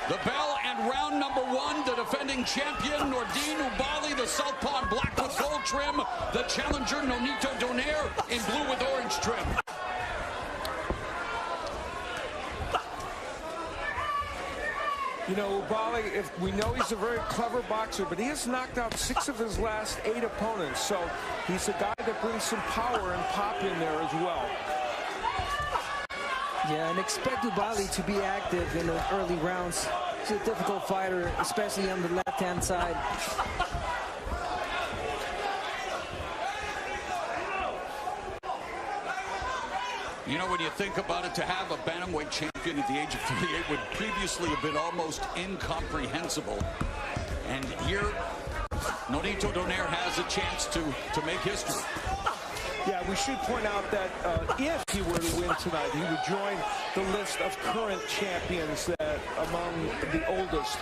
The bell and round number one, the defending champion, Nordine Oubaali, the southpaw in black with gold trim. The challenger, Nonito Donaire, in blue with orange trim. You know, Oubaali, if we know he's a very clever boxer, but he has knocked out 6 of his last 8 opponents. So he's a guy that brings some power and pop in there as well. Yeah, and expect Oubaali to be active in the early rounds. He's a difficult fighter, especially on the left-hand side. You know, when you think about it, to have a bantamweight champion at the age of 38 would previously have been almost incomprehensible. And here, Nonito Donaire has a chance to make history. Yeah, we should point out that if he were to win tonight, he would join the list of current champions that among the oldest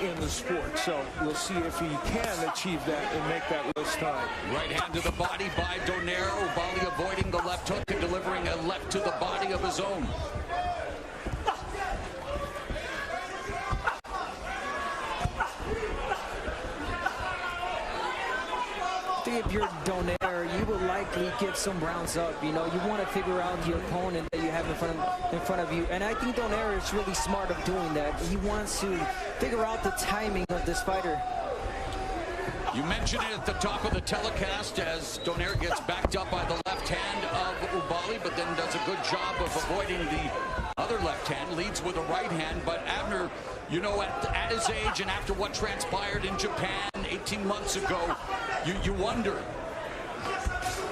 in the sport. So we'll see if he can achieve that and make that list tonight. Right hand to the body by Donaire. Oubaali avoiding the left hook and delivering a left to the body of his own. If you're Donaire, you will likely give some rounds up. You know, you want to figure out the opponent that you have in front of you. And I think Donaire is really smart of doing that. He wants to figure out the timing of this fighter. You mentioned it at the top of the telecast as Donaire gets backed up by the left hand of Oubaali, but then does a good job of avoiding the other left hand, leads with a right hand. But Abner, you know, at his age and after what transpired in Japan 18 months ago, you wonder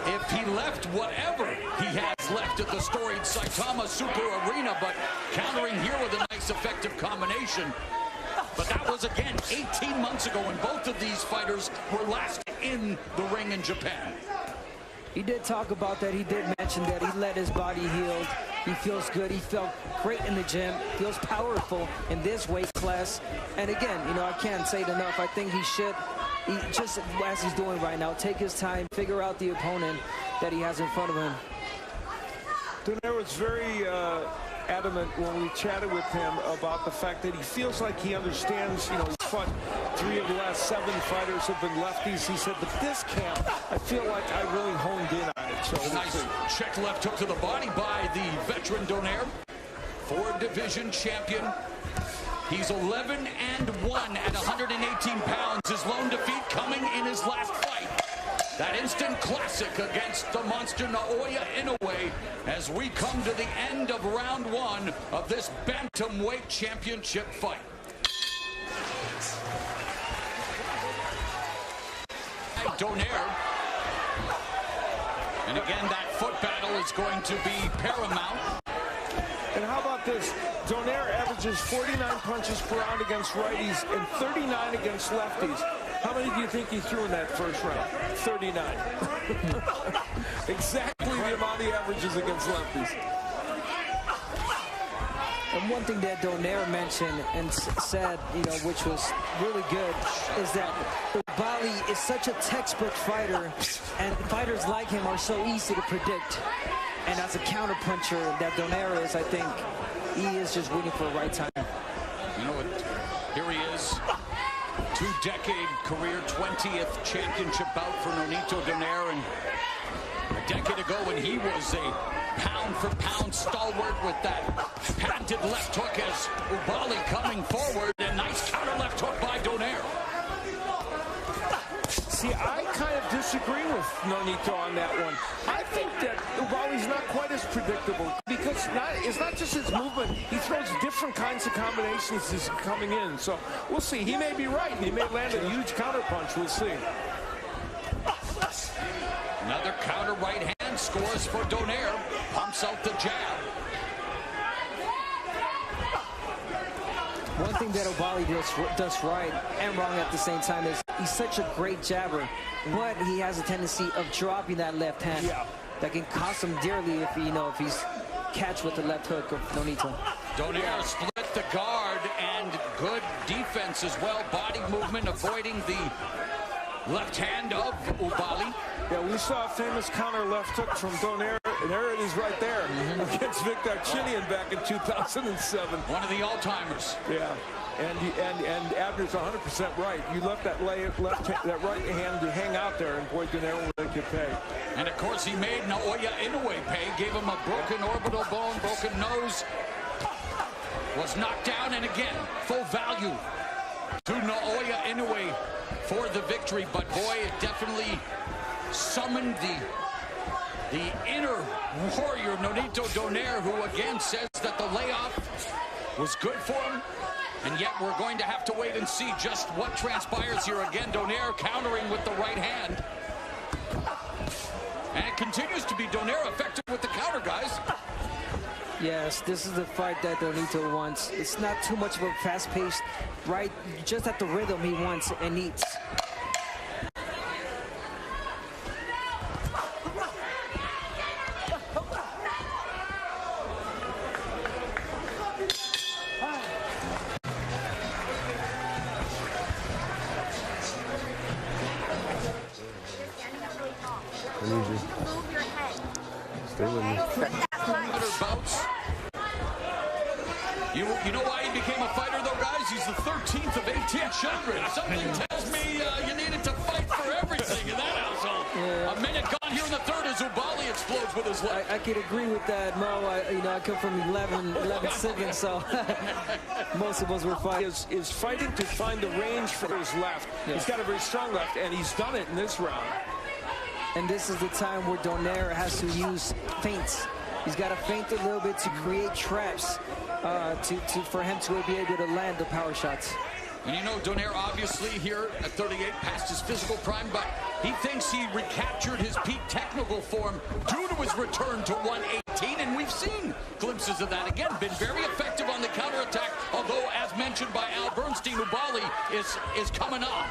if he left whatever he has left at the storied Saitama Super Arena, but countering here with a nice effective combination. But that was, again, 18 months ago, and both of these fighters were last in the ring in Japan. He did talk about that. He did mention that he let his body heal. He feels good. He felt great in the gym. Feels powerful in this weight class. And again, you know, I can't say it enough. I think he should, just as he's doing right now, take his time, figure out the opponent that he has in front of him. Donaire was very adamant when we chatted with him about the fact that he feels like he understands, you know, he fought 3 of the last 7 fighters have been lefties. He said, but this camp, I feel like I really honed in on it. So nice check left hook to the body by the veteran Donaire, 4 division champion. He's 11-1 at 118 pounds. His lone defeat coming in his last fight. That instant classic against the monster Naoya Inoue as we come to the end of round 1 of this bantamweight championship fight. Donaire. And again, that foot battle is going to be paramount. And how about this? Donaire averages 49 punches per round against righties and 39 against lefties. How many do you think he threw in that first round? 39. Exactly the amount he averages against lefties. And one thing that Donaire mentioned and said, you know, which was really good, is that Oubaali is such a textbook fighter, and fighters like him are so easy to predict. And as a counterpuncher that Donaire is, I think he is just waiting for the right time. You know what? Here he is. 2-decade career, 20th championship bout for Nonito Donaire. And a decade ago when he was a pound-for-pound stalwart with that patented left hook as Oubaali coming forward. And nice counter left hook by Donaire. See, I kind of disagree with Nonito on that one. I think that Oubaali's not quite as predictable because it's not just his movement. He throws different kinds of combinations as he's coming in. So we'll see. He may be right. He may land a huge counter punch. We'll see. Another counter right hand scores for Donaire. Pumps out the jab. One thing that Oubaali does right and wrong at the same time is he's such a great jabber, but he has a tendency of dropping that left hand. Yeah. That can cost him dearly if if he's catch with the left hook of Nonito. Donaire split the guard and good defense as well. Body movement, avoiding the left hand of Oubaali. Yeah, we saw a famous counter left hook from Donaire, and there it is right there against Victor Chinian back in 2007. One of the all-timers. Yeah. And Abner's 100% right. You left that right hand to hang out there, and boy, Donaire will make you pay. And of course, he made Naoya Inoue pay. Gave him a broken orbital bone, broken nose. Was knocked down, and again, full value to Naoya Inoue for the victory. But boy, it definitely summoned the inner warrior, Nonito Donaire, who again says that the layoff was good for him. And yet we're going to have to wait and see just what transpires here. Again, Donaire countering with the right hand. And it continues to be Donaire effective with the counter, guys. Yes, this is the fight that Donito wants. It's not too much of a fast-paced, right? Just at the rhythm he wants and needs. Stay with me. Bouts. You know why he became a fighter, though, guys? He's the 13th of 18 children. Something tells me you needed to fight for everything in that household. Yeah. A minute gone here in the third as Oubaali explodes with his left. I could agree with that, Mo. I come from 11-7, so most of us were fighting. Is fighting to find the range for his left. Yeah. He's got a very strong left, and he's done it in this round. And this is the time where Donaire has to use feints. He's got to feint a little bit to create traps for him to be able to land the power shots. And you know, Donaire obviously here at 38 past his physical prime, but he thinks he recaptured his peak technical form due to his return to 118, and we've seen glimpses of that. Again, been very effective on the counterattack, although, as mentioned by Al Bernstein, Oubaali is coming up.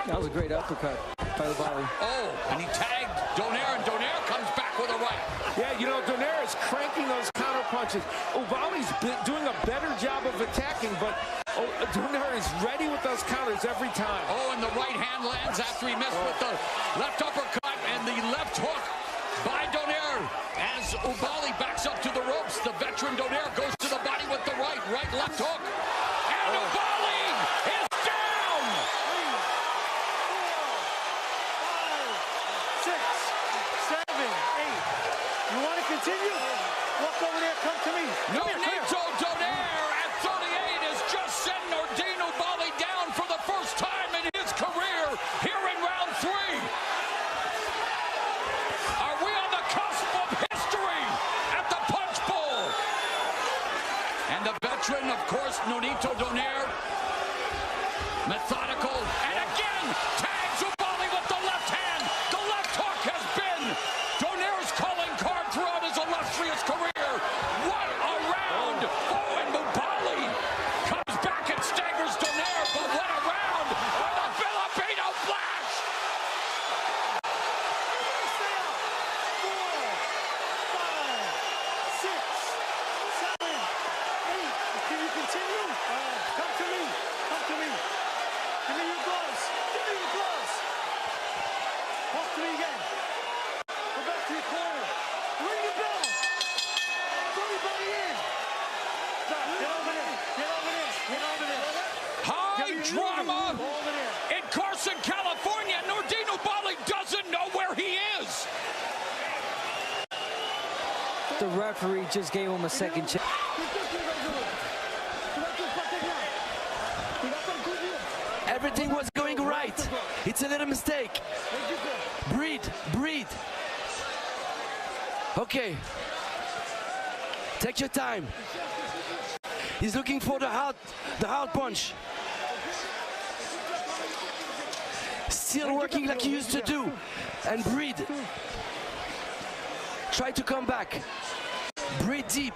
That was a great uppercut by Oubaali. Oh, and he tagged Donaire, and Donaire comes back with a right. Yeah, you know, Donaire is cranking those counter punches. Oubaali's doing a better job of attacking, but Donaire is ready with those counters every time. Oh, and the right hand lands after he missed with the left uppercut and the left hook by Donaire. As Oubaali backs up to the ropes, the veteran Donaire goes to the body with the right left hook. And Oubaali is down! 3, 4, 5, 6, 7, 8. You want to continue? Walk over there, come to me. Nonito Donaire at 38 has just sent Nordine Oubaali down for the first time in his career here in round 3. Are we on the cusp of history at the Punch Bowl? And the veteran, of course, Nonito Donaire, methodical, and again tags Oubaali with the left hand. The left hook has been Donaire's calling card throughout his illustrious career. What a round! Oh, and Oubaali comes back and staggers Donaire, but what a round with a Filipino flash! 4, 5, 6, 7, 8. Can you continue? Come to me. Come to me. Give me your gloves. Give me your gloves. Walk to me again. Go back to your corner. Ring the bell. Throw everybody in. Stop. Get over there. Get over there. Get over there. High drama Over there. in Carson, California. Nordine Oubaali doesn't know where he is. The referee just gave him a second chance. Everything was going right. It's a little mistake. Breathe, breathe. Okay. Take your time. He's looking for the hard punch. Still working like he used to do. And breathe. Try to come back. Breathe deep.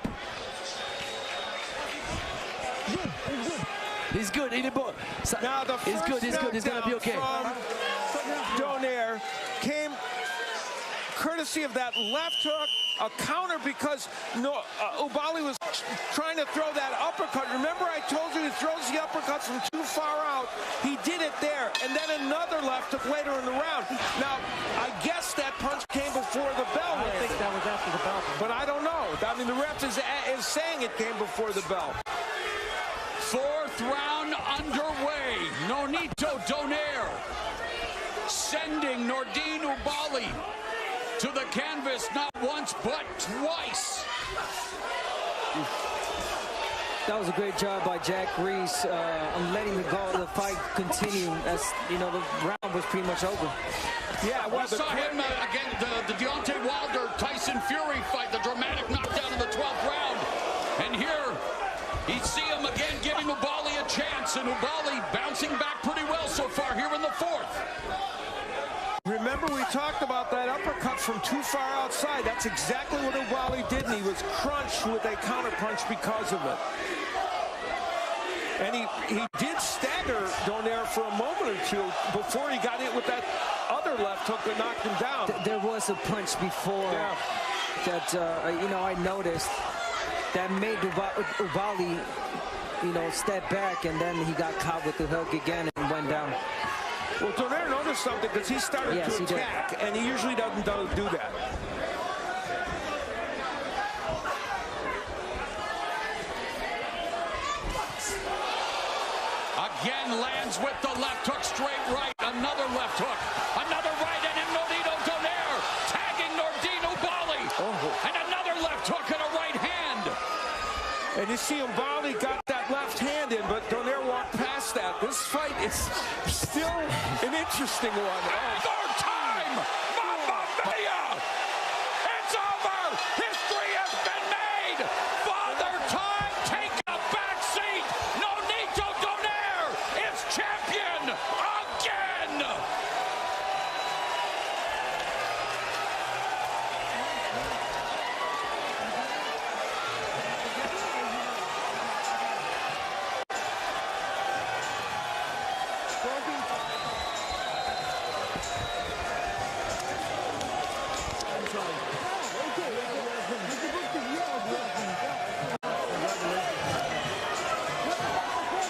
He's good. Now the He's good. He's gonna be okay. Donaire came courtesy of that left hook, a counter because Oubaali was trying to throw that uppercut. Remember I told you he throws the uppercuts from too far out. He did it there, and then another left hook later in the round. Now, I guess that punch came before the bell. I think that was after the bell. But I don't know. I mean, the ref is saying it came before the bell. Fourth round underway. Nonito Donaire sending Nordine Oubaali to the canvas not once but twice. That was a great job by Jack Reese on letting the fight continue, as you know, the round was pretty much over. Yeah, well, we saw him again, the Deontay Wilder-Tyson Fury fight, the dramatic knockdown in the 12th round. And here, you see him again giving Oubaali a chance, and Oubaali bouncing back pretty well so far here in the 4th. Remember, we talked about that uppercut from too far outside. That's exactly what Oubaali did, and he was crunched with a counterpunch because of it. And he did stagger Donaire for a moment or two before he got hit with that other left hook that knocked him down. There was a punch before that, you know, I noticed that made Oubaali, you know, step back, and then he got caught with the hook again and went down. Well, Donaire noticed something because he started to attack, and he usually doesn't do that. Again lands with the left hook, straight right, another left hook, another right, and then Nonito Donaire tagging Nordine Oubaali, and another left hook and a right hand. And you see Oubaali got that left hand in, but Donaire walked past that. This fight is still an interesting one.